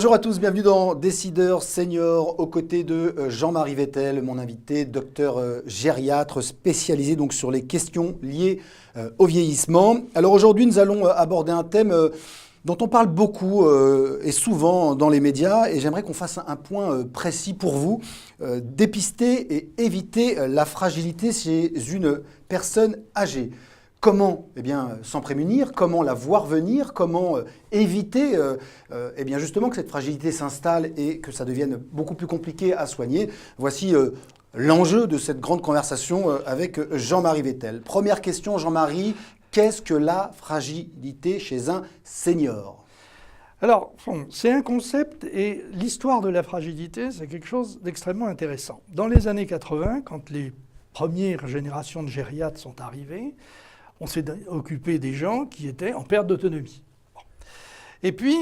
Bonjour à tous, bienvenue dans Décideurs Seniors, aux côtés de Jean-Marie Vettel, mon invité, docteur gériatre spécialisé donc sur les questions liées au vieillissement. Alors aujourd'hui, nous allons aborder un thème dont on parle beaucoup et souvent dans les médias, et j'aimerais qu'on fasse un point précis pour vous. Dépister et éviter la fragilité chez une personne âgée. Comment s'en prémunir, comment la voir venir, comment éviter justement que cette fragilité s'installe et que ça devienne beaucoup plus compliqué à soigner. Voici l'enjeu de cette grande conversation avec Jean-Marie Vettel. Première question, Jean-Marie, qu'est-ce que la fragilité chez un senior ? Alors, c'est un concept et l'histoire de la fragilité, c'est quelque chose d'extrêmement intéressant. Dans les années 80, quand les premières générations de gériatres sont arrivées, on s'est occupé des gens qui étaient en perte d'autonomie. Bon. Et puis,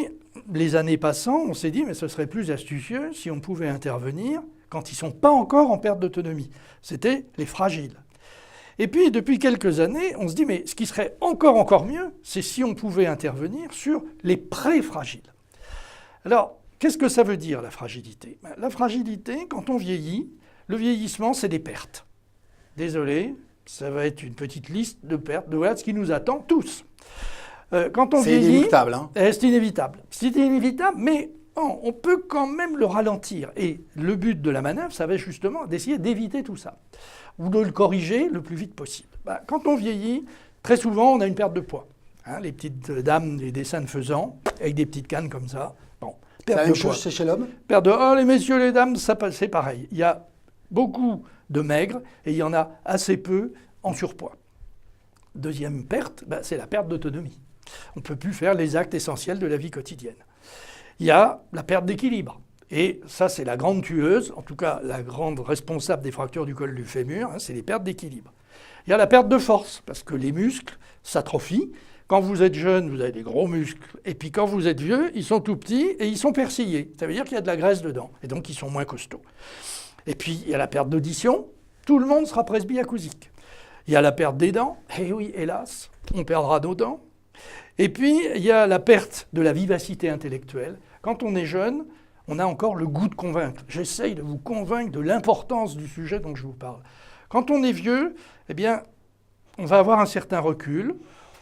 les années passant, on s'est dit, mais ce serait plus astucieux si on pouvait intervenir quand ils ne sont pas encore en perte d'autonomie. C'était les fragiles. Et puis, depuis quelques années, on se dit, mais ce qui serait encore mieux, c'est si on pouvait intervenir sur les pré-fragiles. Alors, qu'est-ce que ça veut dire, la fragilité ? La fragilité, quand on vieillit, le vieillissement, c'est des pertes. Désolé, ça va être une petite liste de pertes. Voilà ce qui nous attend tous. Quand on vieillit, inéluctable. Hein. C'est inévitable. C'est inévitable, mais on peut quand même le ralentir. Et le but de la manœuvre, ça va justement d'essayer d'éviter tout ça, ou de le corriger le plus vite possible. Quand on vieillit, très souvent, on a une perte de poids. Hein, les petites dames, les dessins de faisans, avec des petites cannes comme ça. Bon, c'est la même chose chez l'homme ? Les messieurs, les dames, c'est pareil. Il y a beaucoup de maigres et il y en a assez peu en surpoids. Deuxième perte, c'est la perte d'autonomie. On ne peut plus faire les actes essentiels de la vie quotidienne. Il y a la perte d'équilibre. Et ça, c'est la grande tueuse, en tout cas la grande responsable des fractures du col du fémur, c'est les pertes d'équilibre. Il y a la perte de force, parce que les muscles s'atrophient. Quand vous êtes jeune, vous avez des gros muscles. Et puis quand vous êtes vieux, ils sont tout petits et ils sont persillés. Ça veut dire qu'il y a de la graisse dedans. Et donc, ils sont moins costauds. Et puis, il y a la perte d'audition. Tout le monde sera presbyacousique. Il y a la perte des dents. Eh oui, hélas, on perdra nos dents. Et puis, il y a la perte de la vivacité intellectuelle. Quand on est jeune, on a encore le goût de convaincre. J'essaye de vous convaincre de l'importance du sujet dont je vous parle. Quand on est vieux, on va avoir un certain recul.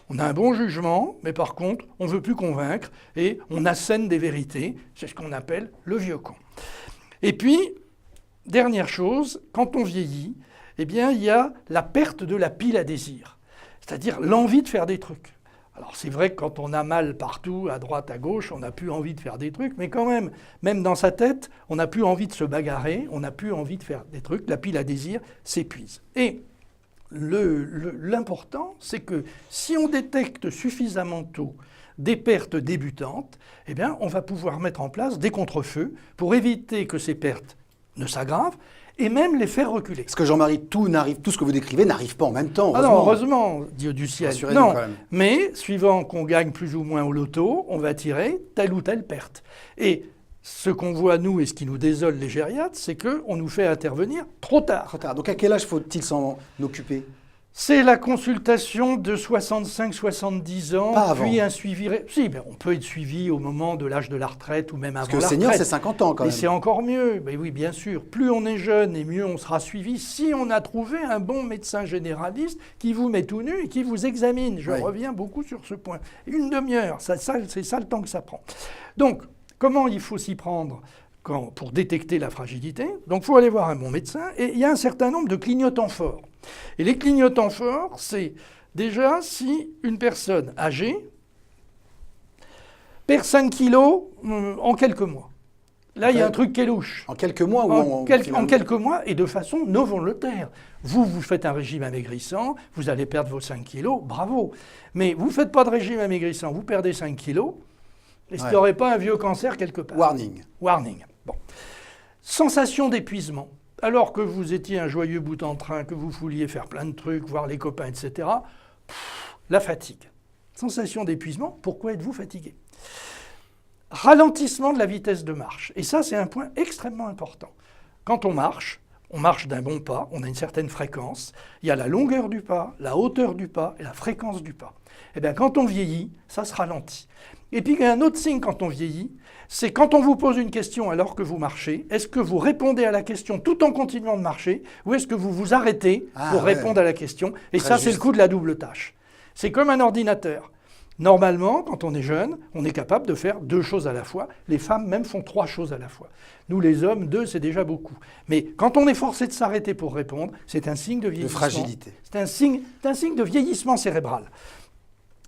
On a un bon jugement, mais par contre, on ne veut plus convaincre et on assène des vérités. C'est ce qu'on appelle le vieux con. Et puis, dernière chose, quand on vieillit, il y a la perte de la pile à désir, c'est-à-dire l'envie de faire des trucs. Alors c'est vrai que quand on a mal partout, à droite, à gauche, on n'a plus envie de faire des trucs, mais quand même dans sa tête, on n'a plus envie de se bagarrer, on n'a plus envie de faire des trucs, la pile à désir s'épuise. Et l'important, c'est que si on détecte suffisamment tôt des pertes débutantes, on va pouvoir mettre en place des contre-feux pour éviter que ces pertes ne s'aggravent et même les faire reculer. Parce que Jean-Marie, tout ce que vous décrivez n'arrive pas en même temps, heureusement. Ah non, heureusement, Dieu du ciel. Rassurez-nous quand même. Mais suivant qu'on gagne plus ou moins au loto, on va tirer telle ou telle perte. Et ce qu'on voit, nous, et ce qui nous désole les gériatres, c'est qu'on nous fait intervenir trop tard. Trop tard. Donc à quel âge faut-il s'en occuper ? C'est la consultation de 65-70 ans, pas avant. Puis un suivi... Si, on peut être suivi au moment de l'âge de la retraite ou même avant la retraite. Parce que le senior, c'est 50 ans quand même. Et c'est encore mieux. Mais oui, bien sûr. Plus on est jeune et mieux on sera suivi si on a trouvé un bon médecin généraliste qui vous met tout nu et qui vous examine. Je reviens beaucoup sur ce point. Une demi-heure, c'est ça le temps que ça prend. Donc, comment il faut s'y prendre pour détecter la fragilité ? Donc, il faut aller voir un bon médecin et il y a un certain nombre de clignotants forts. Et les clignotants forts, c'est déjà si une personne âgée perd 5 kilos en quelques mois. Là, il y a un truc qui est louche. En quelques mois en quelques mois et de façon non volontaire. Vous faites un régime amaigrissant, vous allez perdre vos 5 kilos, bravo. Mais vous ne faites pas de régime amaigrissant, vous perdez 5 kilos, est-ce qu'il n'y aurait pas un vieux cancer quelque part ? Warning. Bon. Sensation d'épuisement. Alors que vous étiez un joyeux bout en train, que vous vouliez faire plein de trucs, voir les copains, etc., la fatigue. Sensation d'épuisement, pourquoi êtes-vous fatigué ? Ralentissement de la vitesse de marche. Et ça, c'est un point extrêmement important. Quand on marche d'un bon pas, on a une certaine fréquence. Il y a la longueur du pas, la hauteur du pas et la fréquence du pas. Quand on vieillit, ça se ralentit. Et puis il y a un autre signe quand on vieillit, c'est quand on vous pose une question alors que vous marchez, est-ce que vous répondez à la question tout en continuant de marcher ou est-ce que vous vous arrêtez pour répondre à la question? Et Très ça, juste. c'est le coup de la double tâche. C'est comme un ordinateur. Normalement, quand on est jeune, on est capable de faire 2 choses à la fois. Les femmes même font 3 choses à la fois. Nous, les hommes, 2, c'est déjà beaucoup. Mais quand on est forcé de s'arrêter pour répondre, c'est un signe de vieillissement. De fragilité. C'est un signe de vieillissement cérébral.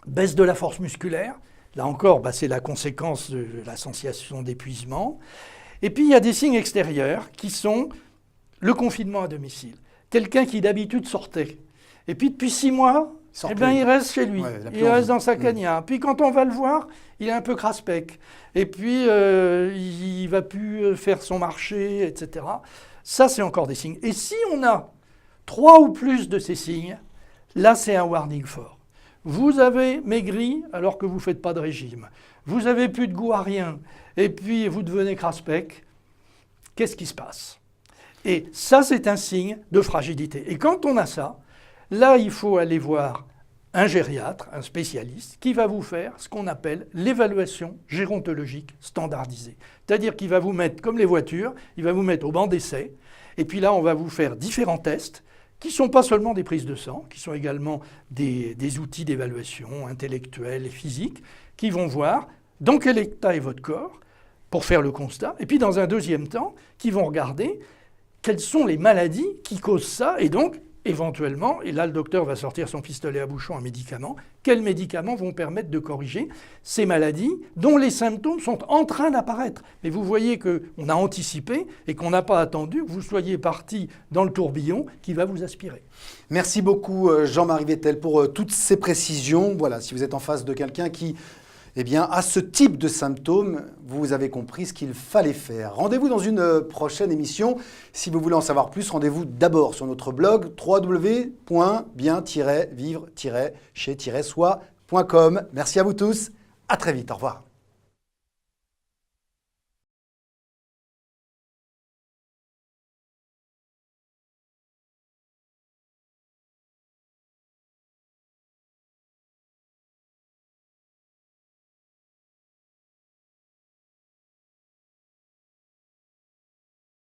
Baisse de la force musculaire. Là encore, c'est la conséquence de la sensation d'épuisement. Et puis, il y a des signes extérieurs qui sont le confinement à domicile. Quelqu'un qui d'habitude sortait. Et puis, depuis 6 mois, il reste chez lui. Ouais, il reste dans sa cagnard. Puis, quand on va le voir, il est un peu craspec. Et puis, il ne va plus faire son marché, etc. Ça, c'est encore des signes. Et si on a 3 ou plus de ces signes, là, c'est un warning fort. Vous avez maigri alors que vous ne faites pas de régime. Vous n'avez plus de goût à rien. Et puis, vous devenez craspec. Qu'est-ce qui se passe? Et ça, c'est un signe de fragilité. Et quand on a ça, là, il faut aller voir un gériatre, un spécialiste, qui va vous faire ce qu'on appelle l'évaluation gérontologique standardisée. C'est-à-dire qu'il va vous mettre, comme les voitures, il va vous mettre au banc d'essai. Et puis là, on va vous faire différents tests qui ne sont pas seulement des prises de sang, qui sont également des outils d'évaluation intellectuelle et physique, qui vont voir dans quel état est votre corps pour faire le constat, et puis dans un deuxième temps, qui vont regarder quelles sont les maladies qui causent ça, et donc, éventuellement, et là le docteur va sortir son pistolet à bouchon, un médicament, quels médicaments vont permettre de corriger ces maladies dont les symptômes sont en train d'apparaître. Mais vous voyez qu'on a anticipé et qu'on n'a pas attendu que vous soyez parti dans le tourbillon qui va vous aspirer. Merci beaucoup Jean-Marie Vettel pour toutes ces précisions. Voilà, si vous êtes en face de quelqu'un qui a ce type de symptômes, vous avez compris ce qu'il fallait faire. Rendez-vous dans une prochaine émission. Si vous voulez en savoir plus, rendez-vous d'abord sur notre blog www.bien-vivre-chez-soi.com. Merci à vous tous. À très vite. Au revoir.